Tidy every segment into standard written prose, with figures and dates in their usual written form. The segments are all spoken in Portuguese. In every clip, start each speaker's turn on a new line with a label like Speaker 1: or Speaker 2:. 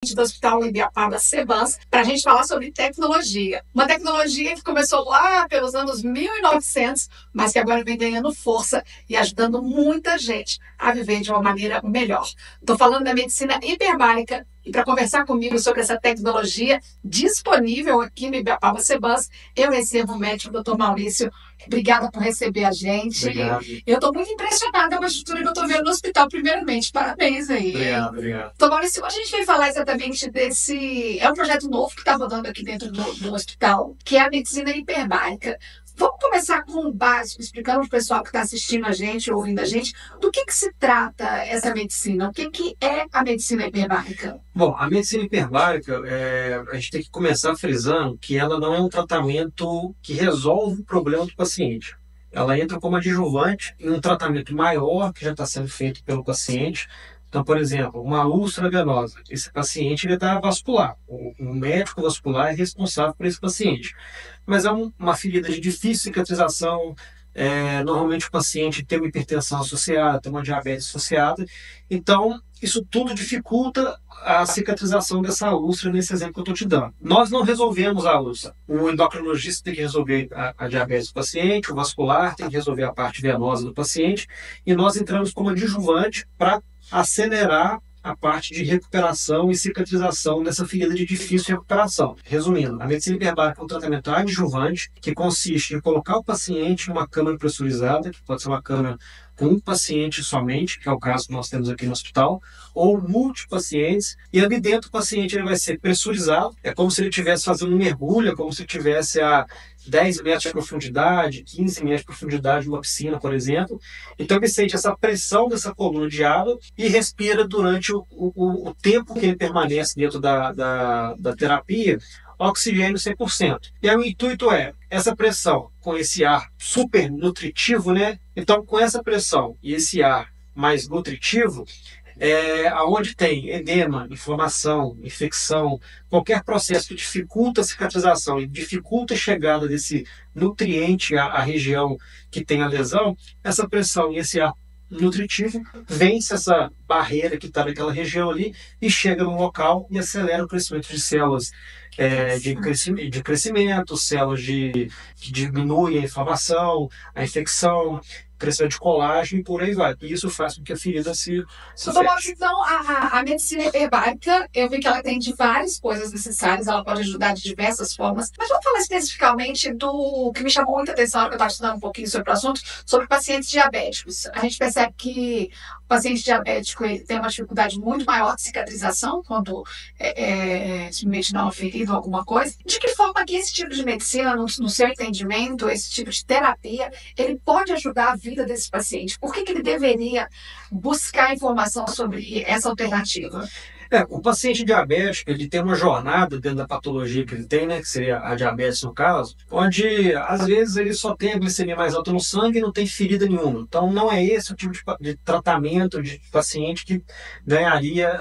Speaker 1: do Hospital Ibiapaba Sebans para a gente falar sobre tecnologia. Uma tecnologia que começou lá pelos anos 1900, mas que agora vem ganhando força e ajudando muita gente a viver de uma maneira melhor. Estou falando da medicina hiperbárica e para conversar comigo sobre essa tecnologia disponível aqui no Ibiapaba Sebans, eu recebo o médico Dr. Maurício. Obrigada por receber a gente.
Speaker 2: Obrigado.
Speaker 1: Eu estou muito impressionada com a estrutura que eu estou vendo no hospital, primeiramente. Parabéns aí.
Speaker 2: Obrigado.
Speaker 1: Então, Maurício, a gente veio falar exatamente desse... É um projeto novo que está rodando aqui dentro do hospital, que é a medicina hiperbárica. Vamos começar com o básico, explicando para o pessoal que está assistindo a gente, ouvindo a gente, do que se trata essa medicina? O que é a medicina hiperbárica?
Speaker 2: Bom, a medicina hiperbárica, a gente tem que começar frisando que ela não é um tratamento que resolve o problema do paciente. Ela entra como adjuvante em um tratamento maior que já está sendo feito pelo paciente. Então, por exemplo, uma úlcera venosa. Esse paciente está vascular. O médico vascular é responsável por esse paciente. Mas é uma ferida de difícil cicatrização. Normalmente o paciente tem uma hipertensão associada, tem uma diabetes associada. Então, isso tudo dificulta a cicatrização dessa úlcera nesse exemplo que eu estou te dando. Nós não resolvemos a úlcera. O endocrinologista tem que resolver a diabetes do paciente, o vascular tem que resolver a parte venosa do paciente, e nós entramos como adjuvante para acelerar a parte de recuperação e cicatrização dessa ferida de difícil recuperação. Resumindo, a medicina hiperbárica é um tratamento adjuvante que consiste em colocar o paciente em uma câmara pressurizada, que pode ser uma câmara com um paciente somente, que é o caso que nós temos aqui no hospital, ou multipacientes, e ali dentro o paciente ele vai ser pressurizado, é como se ele estivesse fazendo um mergulho, é como se ele estivesse a 10 metros de profundidade, 15 metros de profundidade de uma piscina, por exemplo. Então ele sente essa pressão dessa coluna de água e respira durante o tempo que ele permanece dentro da terapia, oxigênio 100%. E aí o intuito é essa pressão com esse ar super nutritivo, né? Então com essa pressão e esse ar mais nutritivo, aonde tem edema, inflamação, infecção, qualquer processo que dificulta a cicatrização e dificulta a chegada desse nutriente à região que tem a lesão, essa pressão e esse ar nutritivo vence essa barreira que está naquela região ali e chega no local e acelera o crescimento de células de crescimento, células que diminuem a inflamação, a infecção, crescimento de colágeno e por aí vai. E isso faz com que a ferida se feche.
Speaker 1: Então, a medicina hiperbárica, eu vi que ela tem de várias coisas necessárias, ela pode ajudar de diversas formas, mas vamos falar especificamente do que me chamou muita atenção na hora que eu estava estudando um pouquinho sobre o assunto, sobre pacientes diabéticos. A gente percebe que o paciente diabético ele tem uma dificuldade muito maior de cicatrização quando simplesmente dá uma ferida ou alguma coisa. De que forma que esse tipo de medicina, no seu entendimento, esse tipo de terapia, ele pode ajudar a vida desse paciente? Por que ele deveria buscar informação sobre essa alternativa?
Speaker 2: O paciente diabético, ele tem uma jornada dentro da patologia que ele tem, né, que seria a diabetes no caso, onde às vezes ele só tem a glicemia mais alta no sangue e não tem ferida nenhuma. Então não é esse o tipo de tratamento de paciente que ganharia,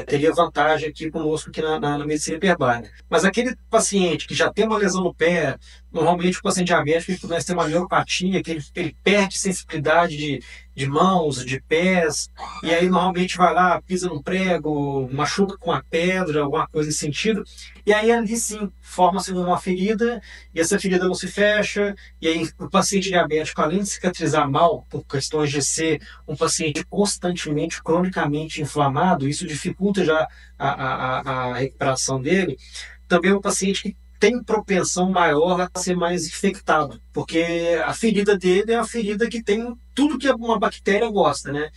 Speaker 2: teria vantagem aqui conosco aqui na medicina hiperbárica. Mas aquele paciente que já tem uma lesão no pé, normalmente o paciente diabético ele começa a ter uma neuropatia, que ele perde sensibilidade de mãos, de pés, e aí normalmente vai lá, pisa num prego, machuca com uma pedra, alguma coisa nesse sentido, e aí ali sim, forma-se uma ferida, e essa ferida não se fecha, e aí o paciente diabético, além de cicatrizar mal, por questões de ser um paciente constantemente, cronicamente inflamado, isso dificulta já a recuperação dele, também é um paciente que tem propensão maior a ser mais infectado, porque a ferida dele é a ferida que tem tudo que uma bactéria gosta, né?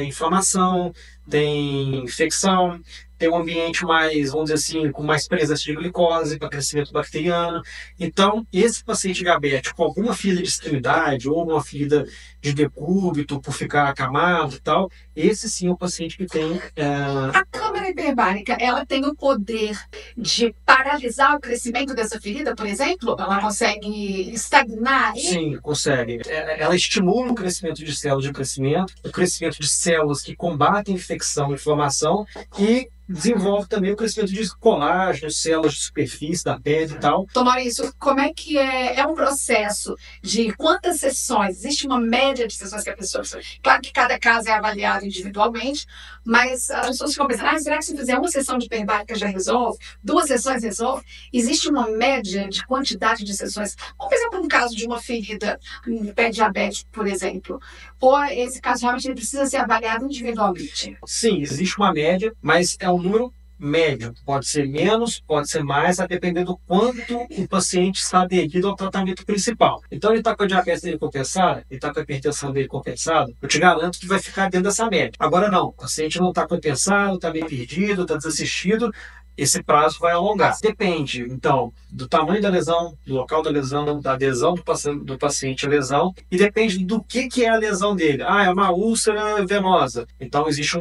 Speaker 2: Inflamação, tem infecção, tem um ambiente mais, vamos dizer assim, com mais presença de glicose para crescimento bacteriano. Então, esse paciente diabético com alguma ferida de extremidade ou uma ferida de decúbito por ficar acamado e tal, esse sim é o paciente que tem...
Speaker 1: A câmara hiperbárica, ela tem o poder de paralisar o crescimento dessa ferida, por exemplo? Ela consegue estagnar?
Speaker 2: Sim, consegue. Ela estimula o crescimento de células de crescimento, o crescimento de células que combatem infecção e inflamação e desenvolve também o crescimento de colágeno, células de superfície da pele e tal.
Speaker 1: Então, Maurício, como é que é um processo de quantas sessões? Existe uma média de sessões que a pessoa... Claro que cada caso é avaliado individualmente, mas as pessoas ficam pensando, será que se fizer uma sessão de hiperbárica já resolve? 2 sessões resolve? Existe uma média de quantidade de sessões? Por exemplo, um caso de uma ferida, um pé diabético, por exemplo. Ou esse caso realmente ele precisa ser avaliado individualmente?
Speaker 2: Sim, existe uma média, mas é um número médio. Pode ser menos, pode ser mais, a depender do quanto o paciente está aderido ao tratamento principal. Então, ele está com a diabetes dele compensada, ele está com a hipertensão dele compensada, eu te garanto que vai ficar dentro dessa média. Agora não, o paciente não está compensado, está meio perdido, está desassistido, esse prazo vai alongar. Depende, então, do tamanho da lesão, do local da lesão, da adesão do paciente à lesão, e depende do que é a lesão dele. É uma úlcera venosa. Então, existe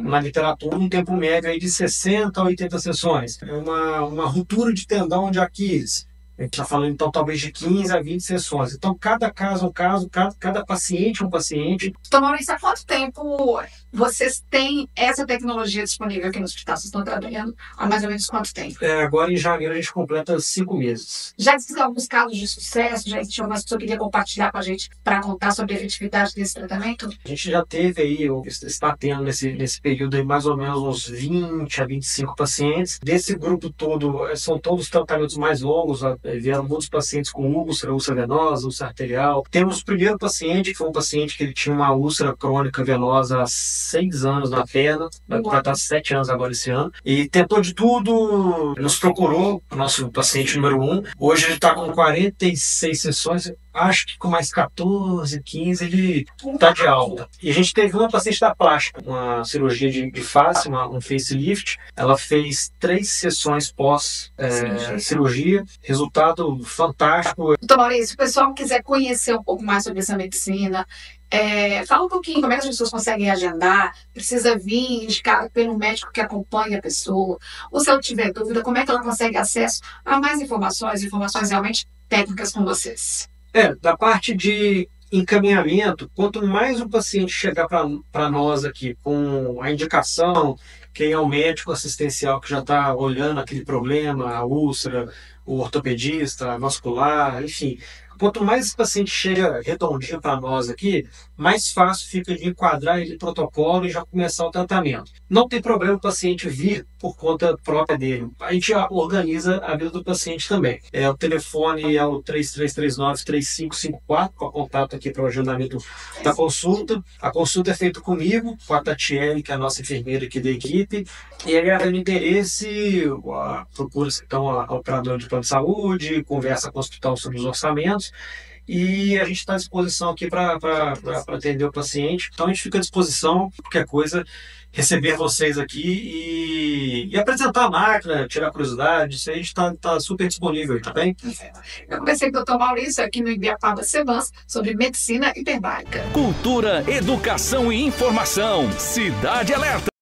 Speaker 2: na literatura um tempo médio aí de 60 a 80 sessões. É uma ruptura de tendão de Aquiles. A gente está falando, então, talvez de 15 a 20 sessões. Então, cada caso é um caso, cada paciente é um paciente.
Speaker 1: Então, Maurício, há quanto tempo vocês têm essa tecnologia disponível aqui no hospital? Vocês estão trabalhando há mais ou menos quanto tempo?
Speaker 2: Agora, em janeiro, a gente completa 5 meses.
Speaker 1: Já existem alguns casos de sucesso? Já existe alguma pessoa que queria compartilhar com a gente para contar sobre a efetividade desse tratamento?
Speaker 2: A gente já teve aí, está tendo nesse período aí, mais ou menos uns 20 a 25 pacientes. Desse grupo todo, são todos tratamentos mais longos. Vieram muitos pacientes com úlcera venosa, úlcera arterial. Temos o primeiro paciente, que foi um paciente que ele tinha uma úlcera crônica venosa há 6 anos na perna, vai completar 7 anos agora esse ano, e tentou de tudo, nos procurou, o nosso paciente número 1. Hoje ele está com 46 sessões, acho que com mais 14, 15 ele está de alta. E a gente teve uma paciente da plástica, uma cirurgia de face, um facelift. Ela fez 3 sessões pós-cirurgia, resultado fantástico.
Speaker 1: Doutor Maurício, se o pessoal quiser conhecer um pouco mais sobre essa medicina, fala um pouquinho como é que as pessoas conseguem agendar, precisa vir indicado pelo médico que acompanha a pessoa, ou se ela tiver dúvida, como é que ela consegue acesso a mais informações realmente técnicas com vocês?
Speaker 2: Da parte de encaminhamento, quanto mais o paciente chegar para nós aqui com a indicação, quem é o médico assistencial que já está olhando aquele problema, a úlcera, o ortopedista, a vascular, enfim. Quanto mais esse paciente chega redondinho para nós aqui, mais fácil fica de enquadrar ele no protocolo e já começar o tratamento. Não tem problema o paciente vir por conta própria dele. A gente organiza a vida do paciente também. O telefone é o 3339-3554 para contato aqui para o agendamento da consulta. A consulta é feita comigo, com a Tatiele, que é a nossa enfermeira aqui da equipe. E aí, havendo interesse, procura-se então a operadora de plano de saúde, conversa com o hospital sobre os orçamentos. E a gente está à disposição aqui para atender o paciente. Então a gente fica à disposição, qualquer coisa, receber vocês aqui e apresentar a máquina, tirar curiosidade. Isso aí a gente está super disponível, tá bem?
Speaker 1: Eu conversei com o Dr. Maurício aqui no Ibiapaba Sevans sobre medicina hiperbárica.
Speaker 3: Cultura, educação e informação. Cidade Alerta.